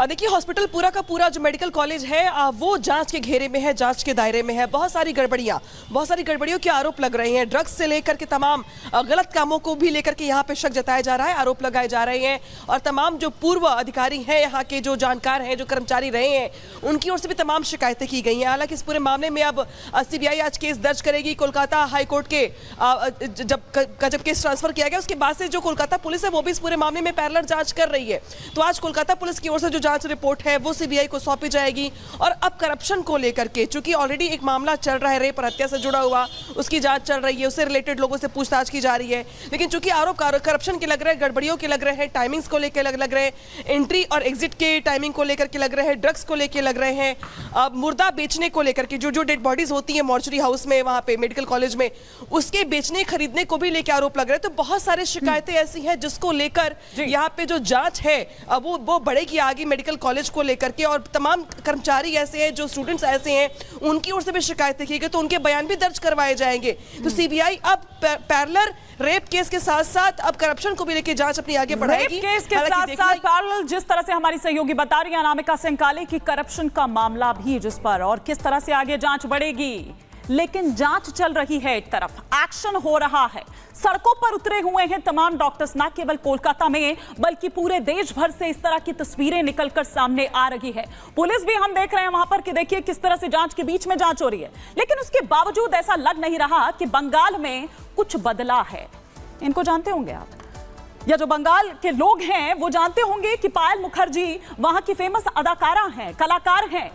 देखिए हॉस्पिटल पूरा का पूरा जो मेडिकल कॉलेज है वो जांच के घेरे में है, जांच के दायरे में है। बहुत सारी गड़बड़ियों के आरोप लग रहे हैं। ड्रग्स से लेकर के तमाम गलत कामों को भी लेकर के यहाँ पे शक जताया जा रहा है, आरोप लगाए जा रहे हैं। और तमाम जो पूर्व अधिकारी हैं, यहाँ के जो जानकार हैं, जो कर्मचारी रहे हैं, उनकी ओर से भी तमाम शिकायतें की गई हैं। हालांकि इस पूरे मामले में अब सीबीआई आज केस दर्ज करेगी। कोलकाता हाईकोर्ट के जब केस ट्रांसफर किया गया उसके बाद से जो कोलकाता पुलिस है वो भी इस पूरे मामले में पैरेलल जांच कर रही है। तो आज कोलकाता पुलिस की ओर से जो जांच रिपोर्ट है वो सीबीआई को सौंपी जाएगी। और अब करप्शन को लेकर के, चूंकि ऑलरेडी एक मामला चल रहा है रेप और हत्या से जुड़ा हुआ, उसकी जांच चल रही है, उससे रिलेटेड लोगों से पूछताछ की जा रही है। लेकिन चूंकि आरोप करप्शन के लग रहे हैं, गड़बड़ियों के लग रहे हैं, टाइमिंग्स को लेकर लग रहे हैं, एंट्री और एग्जिट के टाइमिंग को लेकर के लग रहे हैं, ड्रग्स को लेकर लग रहे हैं, मुर्दा बेचने को लेकर के जो डेड बॉडीज होती है मॉर्चरी हाउस में, वहां पे मेडिकल कॉलेज में, उसके बेचने खरीदने को भी लेकर आरोप लग रहे हैं। तो बहुत सारी शिकायतें ऐसी हैं जिसको लेकर यहाँ पे जो जांच है वो बढ़ेगी आगे मेडिकल कॉलेज को लेकर के। और तमाम कर्मचारी ऐसे हैं, जो स्टूडेंट्स ऐसे हैं, उनकी ओर से भी शिकायतें की गई, तो उनके बयान भी दर्ज करवाए जाएंगे। तो सीबीआई अब पैरेलल रेप केस के साथ साथ अब करप्शन को भी लेकर जांच अपनी आगे बढ़ाएगी। रेप केस के साथ साथ पैरेलल, जिस तरह से हमारी सहयोगी बता रही है अनामिका सिंह की करप्शन का मामला भी जिस पर, और किस तरह से आगे जांच बढ़ेगी। लेकिन जांच चल रही है, एक तरफ एक्शन हो रहा है, सड़कों पर उतरे हुए हैं तमाम डॉक्टर्स, ना केवल कोलकाता में बल्कि पूरे देश भर से इस तरह की तस्वीरें निकलकर सामने आ रही है। पुलिस भी हम देख रहे हैं वहां पर कि देखिए किस तरह से जांच के बीच में जांच हो रही है। लेकिन उसके बावजूद ऐसा लग नहीं रहा कि बंगाल में कुछ बदला है। इनको जानते होंगे आप, या जो बंगाल के लोग हैं वो जानते होंगे कि पायल मुखर्जी वहां की फेमस अदाकारा हैं, कलाकार हैं।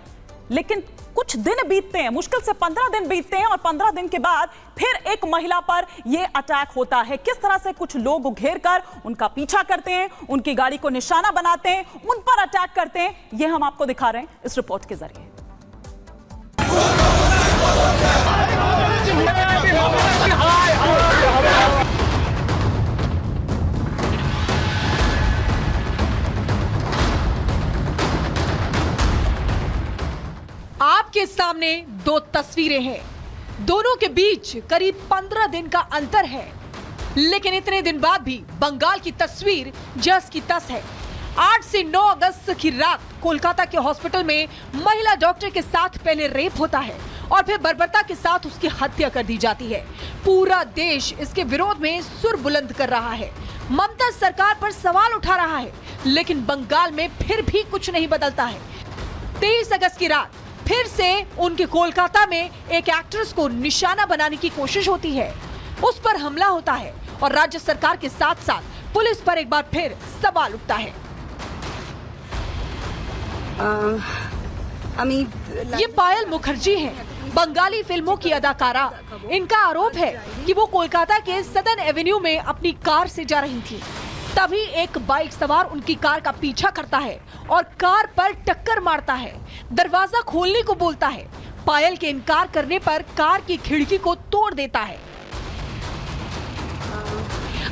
लेकिन कुछ दिन बीतते हैं, मुश्किल से 15 दिन बीतते हैं, और 15 दिन के बाद फिर एक महिला पर यह अटैक होता है। किस तरह से कुछ लोग घेर कर उनका पीछा करते हैं, उनकी गाड़ी को निशाना बनाते हैं, उन पर अटैक करते हैं, यह हम आपको दिखा रहे हैं इस रिपोर्ट के जरिए। आपके सामने दो तस्वीरें हैं, दोनों के बीच करीब 15 दिन का अंतर है। लेकिन इतने दिन बाद भी बंगाल की तस्वीर जस की तस है। 8 से 9 अगस्त की रात कोलकाता के हॉस्पिटल में महिला डॉक्टर के साथ पहले रेप होता है और फिर बर्बरता के साथ उसकी हत्या कर दी जाती है। पूरा देश इसके विरोध में सुर बुलंद कर रहा है, ममता सरकार पर सवाल उठा रहा है। लेकिन बंगाल में फिर भी कुछ नहीं बदलता है। 23 अगस्त की रात फिर से उनके कोलकाता में एक एक्ट्रेस को निशाना बनाने की कोशिश होती है, उस पर हमला होता है और राज्य सरकार के साथ साथ पुलिस पर एक बार फिर सवाल उठता है। ये पायल मुखर्जी हैं, बंगाली फिल्मों की अदाकारा। इनका आरोप है कि वो कोलकाता के सदर्न एवेन्यू में अपनी कार से जा रही थी, तभी एक बाइक सवार उनकी कार का पीछा करता है और कार पर टक्कर मारता है, दरवाजा खोलने को बोलता है। पायल के इनकार करने पर कार की खिड़की को तोड़ देता है।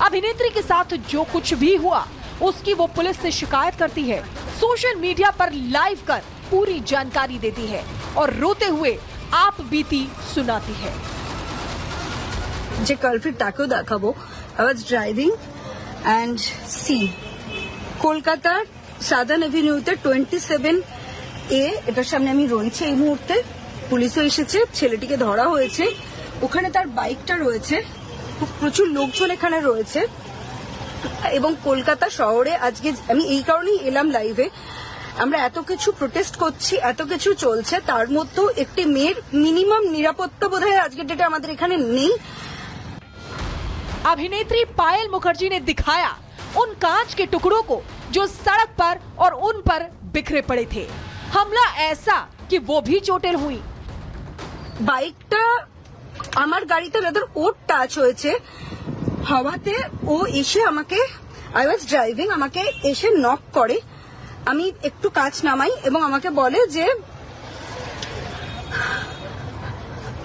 अभिनेत्री के साथ जो कुछ भी हुआ उसकी वो पुलिस से शिकायत करती है, सोशल मीडिया पर लाइव कर पूरी जानकारी देती है और रोते हुए आप बीती सुनाती है। যে কালফিট তাকেও দেখাবো। I was driving and see কলকাতার সাদার্ন এভিনিউতে 27A এটার সামনে আমি রয়েছে এই মুহূর্তে। পুলিশও এসেছে, ছেলেটিকে ধরা হয়েছে, ওখানে তার বাইকটা রয়েছে, প্রচুর লোকজন এখানে রয়েছে। এবং কলকাতা শহরে আজকে আমি এই কারণেই এলাম লাইভে, আমরা এত কিছু প্রোটেস্ট করছি, এত কিছু চলছে, তার মধ্যেও একটি মেয়ের মিনিমাম নিরাপত্তা বোধহয় আজকের ডেটে আমাদের এখানে নেই। अभिनेत्री पायल मुखर्जी ने दिखाया उन कांच के टुकड़ों को जो सड़क पर और उन पर बिखरे पड़े थे। हमला ऐसा कि वो भी चोटिल हुई। বাইকটা আমার গাড়িতে রাদার ওর টাচ হয়েছে, হাওয়াতে ও এসে আমাকে, আই ওয়াজ ড্রাইভিং, আমাকে এসে নক করে। আমি একটু কাঁচ নামাই এবং আমাকে বলে যে,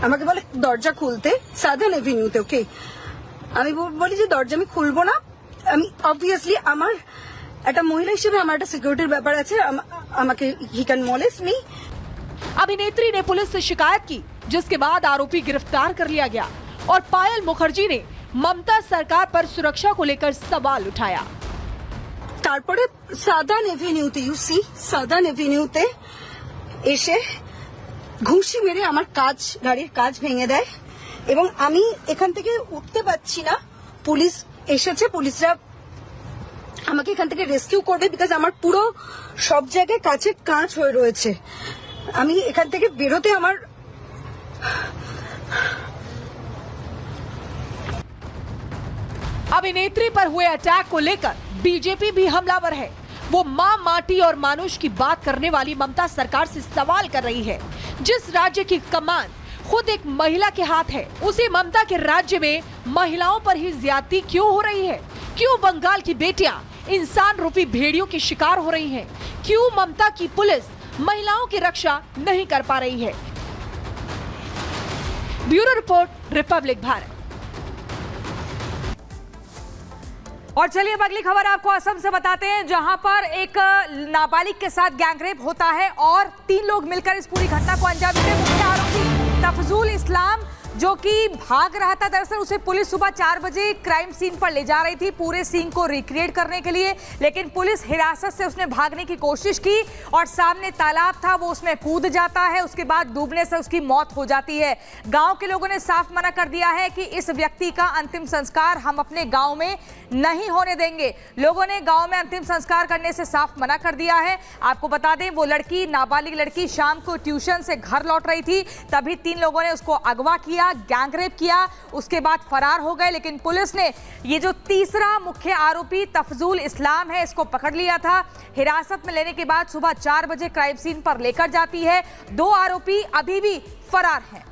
আমাকে বলে দরজা খুলতে সাদার্ন এভিনিউতে। ওকে, আমি বলি যে দরজা আমি খুলবো না। আমি অবভিয়াসলি আমার একটা মহিলা হিসেবে আমার একটা সিকিউরিটির ব্যাপার আছে, আমাকে হি ক্যান মলেস্ট মি। अभिनेत्री ने पुलिस से शिकायत की, जिसके बाद आरोपी गिरफ्तार कर लिया गया और पायल मुखर्जी ने ममता सरकार पर सुरक्षा को लेकर सवाल उठाया। তারপরে সাদার্ন এভিনিউতে সাদার্ন এভিনিউতে এসে ঘুষি মেরে আমার গাড়ির কাঁচ ভেঙে দেয় এবং আমি এখান থেকে উঠতে পারছি না। পুলিশ এসেছে, পুলিশরা আমাকে এখান থেকে রেস্কিউ করবে বিকজ আমার পুরো সব জায়গায় কাঁচের কাঁচ হয়ে রয়েছে। আমি এখান থেকে বেরোতে আমার अभिनेत्री पर हुए अटैक को लेकर बीजेपी भी हमलावर है। वो मां माटी और मानुष की बात करने वाली ममता सरकार से सवाल कर रही है। जिस राज्य की कमान खुद एक महिला के हाथ है, उसी ममता के राज्य में महिलाओं पर ही ज्यादती क्यों हो रही है? क्यों बंगाल की बेटियां इंसान रूपी भेड़ियों की शिकार हो रही हैं? क्यों ममता की पुलिस महिलाओं की रक्षा नहीं कर पा रही है? Bureau report, Republic Bharat. और चलिए अब अगली खबर आपको असम से बताते हैं, जहां पर एक नाबालिग के साथ गैंगरेप होता है और 3 लोग मिलकर इस पूरी घटना को अंजाम देते हैं। मुख्य आरोपी तफजुल इस्लाम जो कि भाग रहा था, दरअसल उसे पुलिस सुबह 4 बजे क्राइम सीन पर ले जा रही थी पूरे सीन को रिक्रिएट करने के लिए, लेकिन पुलिस हिरासत से उसने भागने की कोशिश की और सामने तालाब था, वो उसमें कूद जाता है। उसके बाद डूबने से उसकी मौत हो जाती है। गांव के लोगों ने साफ मना कर दिया है कि इस व्यक्ति का अंतिम संस्कार हम अपने गांव में नहीं होने देंगे। लोगों ने गांव में अंतिम संस्कार करने से साफ मना कर दिया है। आपको बता दें, वो लड़की, नाबालिग लड़की, शाम को ट्यूशन से घर लौट रही थी, तभी 3 लोगों ने उसको अगवा किया, गैंगरेप किया, उसके बाद फरार हो गए। लेकिन पुलिस ने ये जो तीसरा मुख्य आरोपी तफजुल इस्लाम है, इसको पकड़ लिया था। हिरासत में लेने के बाद सुबह 4 बजे क्राइम सीन पर लेकर जाती है। 2 आरोपी अभी भी फरार हैं।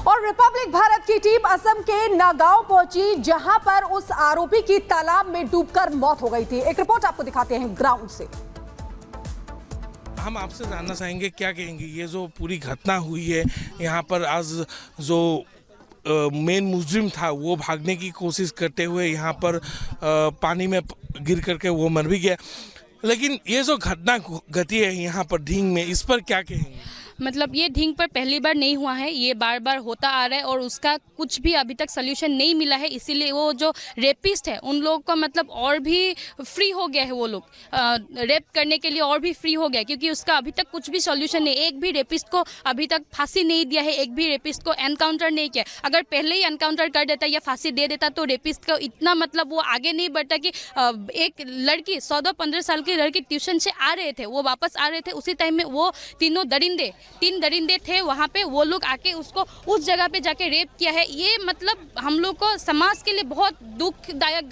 और रिपब्लिक भारत की टीम असम के नागांव पहुंची, जहां पर उस आरोपी की तालाब में डूबकर मौत हो गई थी। एक रिपोर्ट आपको दिखाते हैं ग्राउंड से। हम आपसे जानना चाहेंगे, क्या कहेंगे ये जो पूरी घटना हुई है यहाँ पर, आज जो मेन मुजरिम था वो भागने की कोशिश करते हुए यहाँ पर पानी में गिर करके वो मर भी गया, लेकिन ये जो घटना घटी है यहाँ पर ढींग में, इस पर क्या कहेंगे? मतलब ये ढींग पर पहली बार नहीं हुआ है, ये बार बार होता आ रहा है और उसका कुछ भी अभी तक सल्यूशन नहीं मिला है। इसीलिए वो जो रेपिस्ट है उन लोगों का मतलब और भी फ्री हो गया है, वो लोग रेप करने के लिए और भी फ्री हो गया, क्योंकि उसका अभी तक कुछ भी सॉल्यूशन नहीं। एक भी रेपिस्ट को अभी तक फांसी नहीं दिया है, एक भी रेपिस्ट को एनकाउंटर नहीं किया। अगर पहले ही एनकाउंटर कर देता या फांसी दे देता तो रेपिस्ट को इतना मतलब वो आगे नहीं बढ़ता कि एक लड़की 14-15 साल की लड़की ट्यूशन से आ रहे थे, वो वापस आ रहे थे, उसी टाइम में वो 3 दरिंदे थे वहाँ पे, वो लोग आके उसको उस जगह पे जाके रेप किया है। ये मतलब हम लोग को समाज के लिए बहुत दुखदायक